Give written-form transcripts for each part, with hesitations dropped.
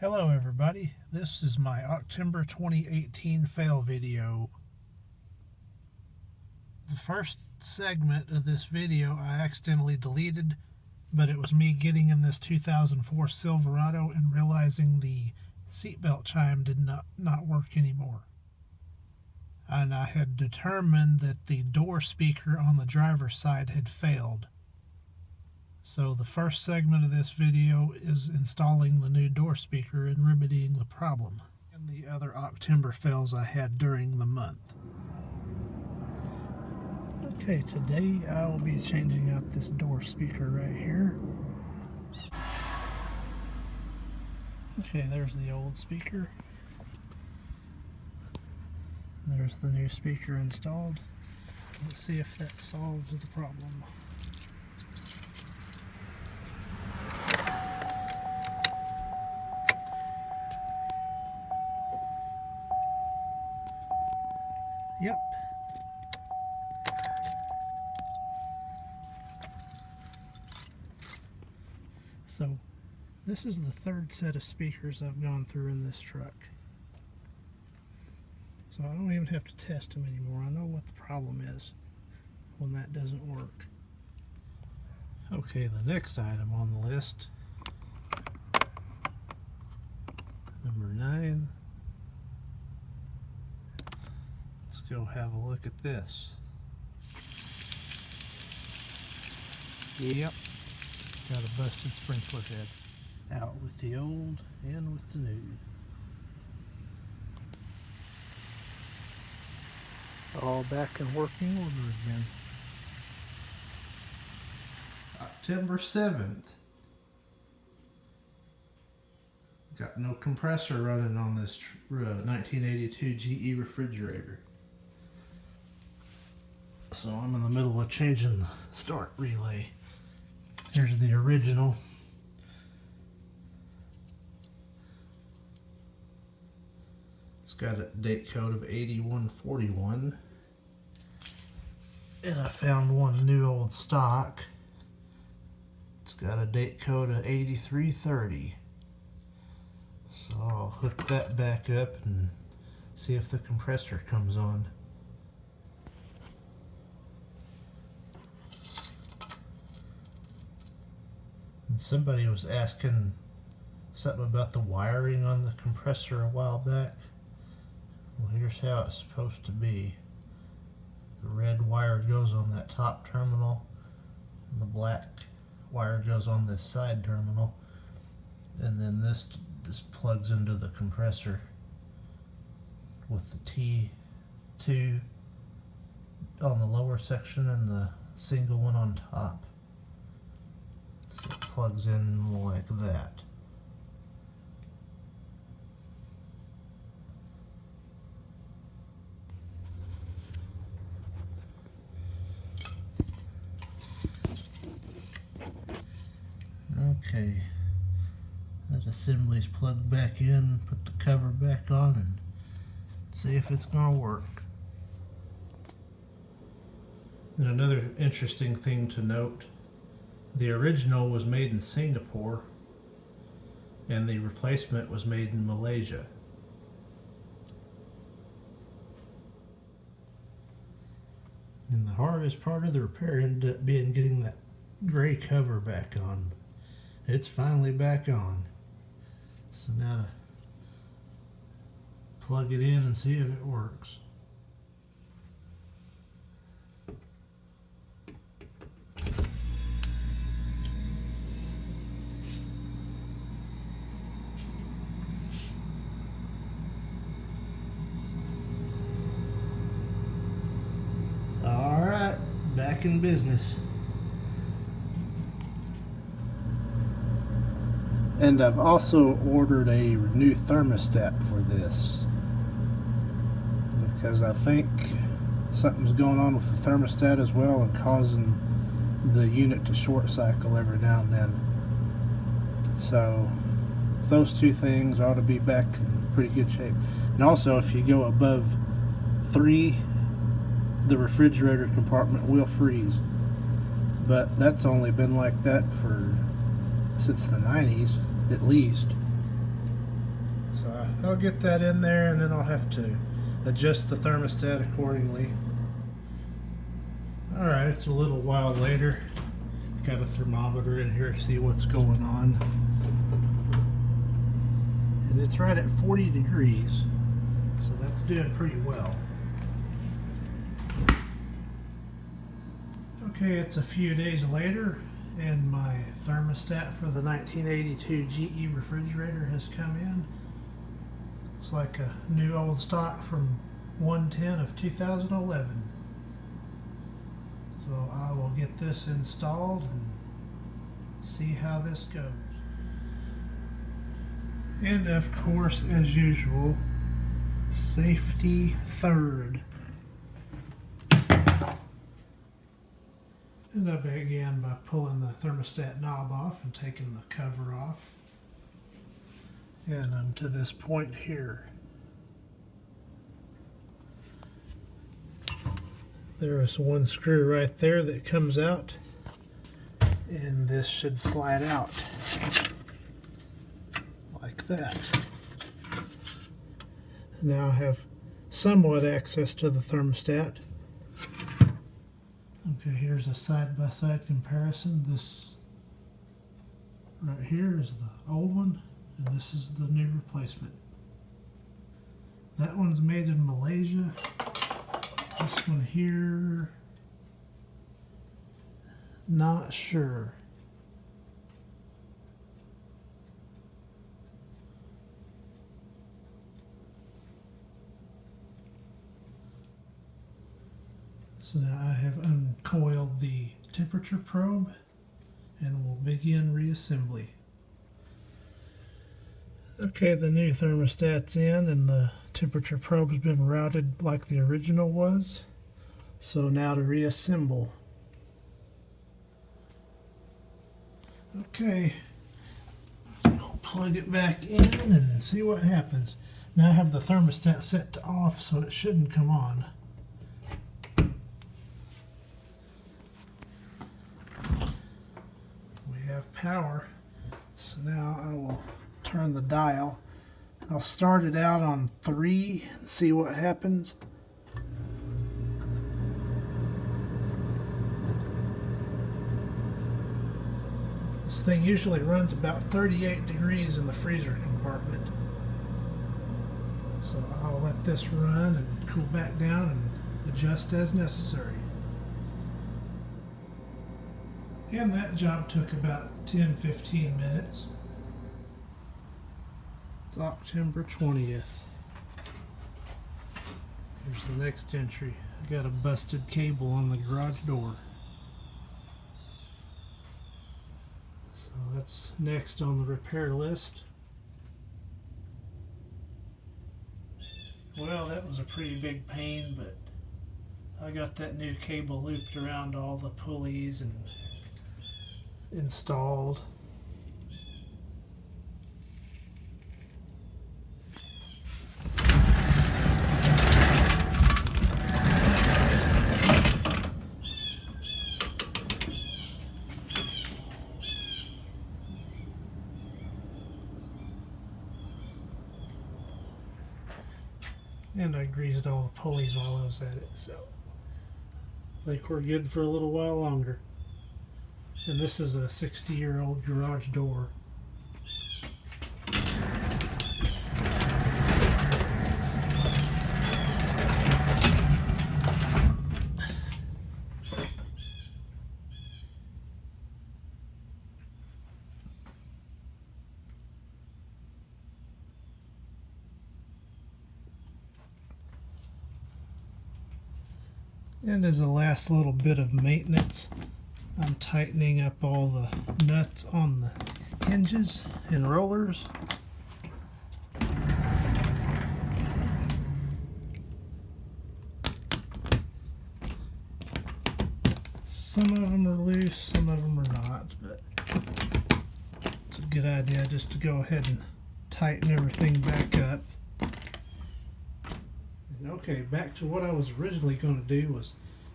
Hello everybody, this is my October 2018 fail video. The first segment of this video I accidentally deleted, but it was me getting in this 2004 Silverado and realizing the seatbelt chime did not work anymore. And I had determined that the door speaker on the driver's side had failed. So the first segment of this video is installing the new door speaker and remedying the problem and the other Octember fails I had during the month. Okay, today I will be changing out this door speaker right here. Okay, there's the old speaker. There's the new speaker installed. Let's see if that solves the problem. Yep. So, this is the third set of speakers I've gone through in this truck. So I don't even have to test them anymore. I know what the problem is when that doesn't work. Okay, the next item on the list, number 9. Let's go have a look at this. Yep, got a busted sprinkler head. Out with the old and with the new. All back in working order again. October 7th. Got no compressor running on this 1982 GE refrigerator. So I'm in the middle of changing the start relay. Here's the original. It's got a date code of 8141. And I found one new old stock. It's got a date code of 8330. So I'll hook that back up and see if the compressor comes on. And somebody was asking something about the wiring on the compressor a while back. Well, here's how it's supposed to be. The red wire goes on that top terminal, and the black wire goes on this side terminal, and then this just plugs into the compressor with the T2 on the lower section and the single one on top. So it plugs in like that. Okay, that assembly's plugged back in, put the cover back on and see if it's going to work. And another interesting thing to note, the original was made in Singapore and the replacement was made in Malaysia. And the hardest part of the repair ended up being getting that gray cover back on. It's finally back on. So now to plug it in and see if it works. All right, back in business. And I've also ordered a new thermostat for this because I think something's going on with the thermostat as well and causing the unit to short cycle every now and then. So those two things ought to be back in pretty good shape. And also, if you go above 3, the refrigerator compartment will freeze. But that's only been like that since the 90s, at least. I'll get that in there, and then I'll have to adjust the thermostat accordingly. Alright, it's a little while later. Got a thermometer in here to see what's going on. And it's right at 40 degrees, so that's doing pretty well. Okay, it's a few days later, and my thermostat for the 1982 GE refrigerator has come in. It's like a new old stock from 1/10 of 2011. So I will get this installed and see how this goes. And of course, as usual, safety third. And I began by pulling the thermostat knob off and taking the cover off. And I'm to this point here. There is one screw right there that comes out, and this should slide out like that. Now I have somewhat access to the thermostat. Okay, here's a side-by-side comparison. This right here is the old one, and this is the new replacement. That one's made in Malaysia. This one here, not sure. So now I have uncoiled the temperature probe and will begin reassembly. Okay, the new thermostat's in and the temperature probe has been routed like the original was. So now to reassemble. Okay, I'll plug it back in and see what happens. Now I have the thermostat set to off, so it shouldn't come on. We have power, so now I will turn the dial. I'll start it out on 3 and see what happens. This thing usually runs about 38 degrees in the freezer compartment. So I'll let this run and cool back down and adjust as necessary. And that job took about 10-15 minutes. It's October 20th. Here's the next entry. I got a busted cable on the garage door. So that's next on the repair list. Well, that was a pretty big pain, but I got that new cable looped around all the pulleys and installed. And I greased all the pulleys while I was at it, so I think we're good for a little while longer. And this is a 60-year-old garage door. And as a last little bit of maintenance, I'm tightening up all the nuts on the hinges and rollers. Some of them are loose, some of them are not, but it's a good idea just to go ahead and tighten everything back up. And okay, back to what I was originally going to do was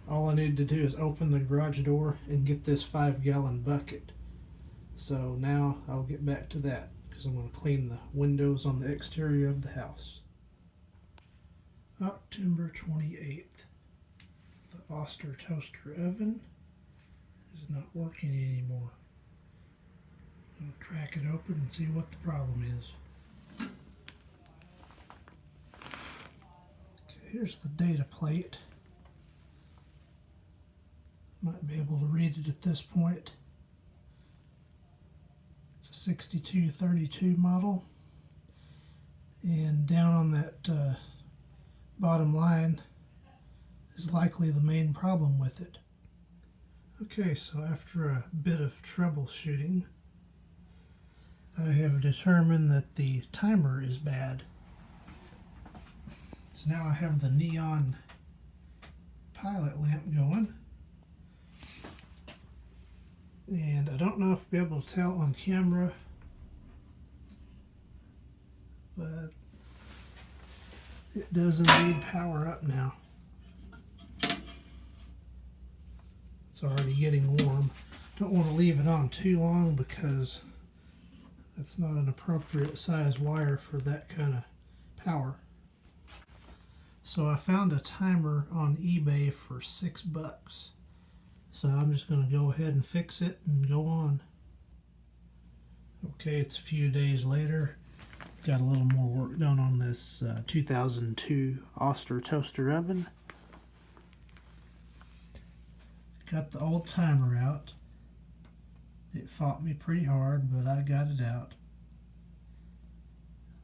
all I needed to do is open the garage door and get this 5-gallon bucket. So now I'll get back to that because I'm going to clean the windows on the exterior of the house. October 28th. The Oster toaster oven is not working anymore. I'm going to crack it open and see what the problem is. Okay, here's the data plate. Might be able to read it at this point. It's a 6232 model. And down on that bottom line is likely the main problem with it. Okay, so after a bit of troubleshooting, I have determined that the timer is bad. So now I have the neon pilot lamp going. And I don't know if I'll be able to tell on camera, but it does indeed power up now. It's already getting warm. Don't want to leave it on too long because that's not an appropriate size wire for that kind of power. So I found a timer on eBay for $6. So I'm just going to go ahead and fix it and go on. Okay, it's a few days later. Got a little more work done on this 2002 Oster toaster oven. Got the old timer out. It fought me pretty hard, but I got it out.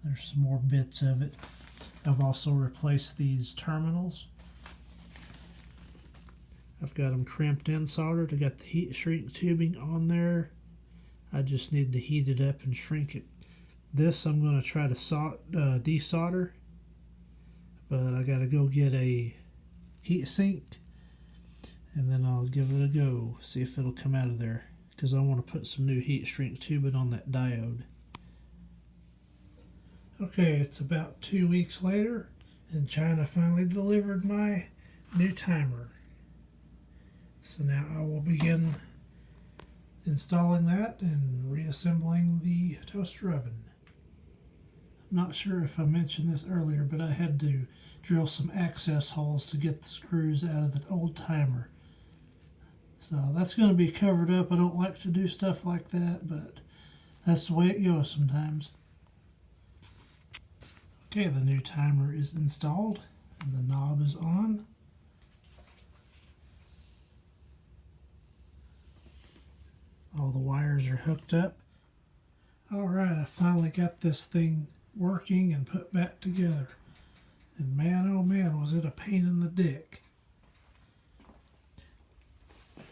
There's some more bits of it. I've also replaced these terminals. I've got them crimped and soldered. I got the heat shrink tubing on there. I just need to heat it up and shrink it. This I'm going to try to desolder, but I got to go get a heat sink, and then I'll give it a go, see if it'll come out of there, because I want to put some new heat shrink tubing on that diode. Okay, it's about 2 weeks later, and China finally delivered my new timer. So now I will begin installing that and reassembling the toaster oven. I'm not sure if I mentioned this earlier, but I had to drill some access holes to get the screws out of the old timer. So that's going to be covered up. I don't like to do stuff like that, but that's the way it goes sometimes. Okay, the new timer is installed and the knob is on. All the wires are hooked up. Alright, I finally got this thing working and put back together. And man, oh man, was it a pain in the dick.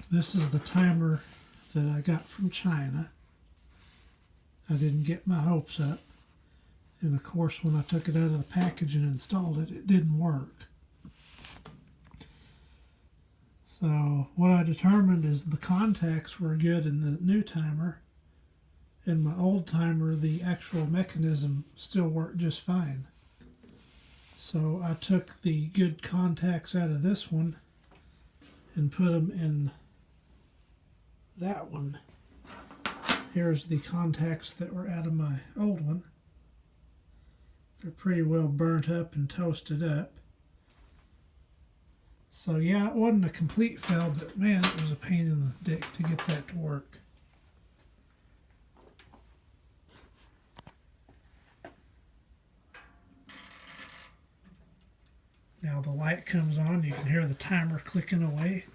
This is the timer that I got from China. I didn't get my hopes up. And of course, when I took it out of the package and installed it, it didn't work. So what I determined is the contacts were good in the new timer. In my old timer, the actual mechanism still worked just fine. So I took the good contacts out of this one and put them in that one. Here's the contacts that were out of my old one. They're pretty well burnt up and toasted up. So yeah, it wasn't a complete fail, but man, it was a pain in the dick to get that to work. Now the light comes on, you can hear the timer clicking away.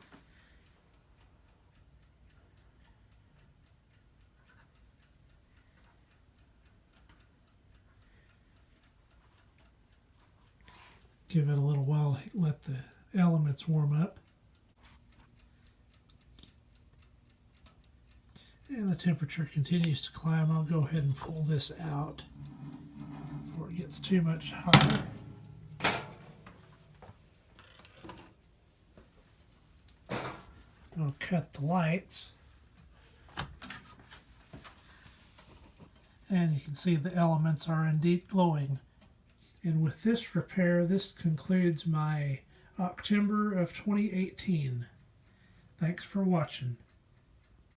Give it a little while, let the elements warm up. And the temperature continues to climb. I'll go ahead and pull this out before it gets too much hotter. I'll cut the lights. And you can see the elements are indeed glowing. And with this repair, this concludes my Octember of 2018. Thanks for watching.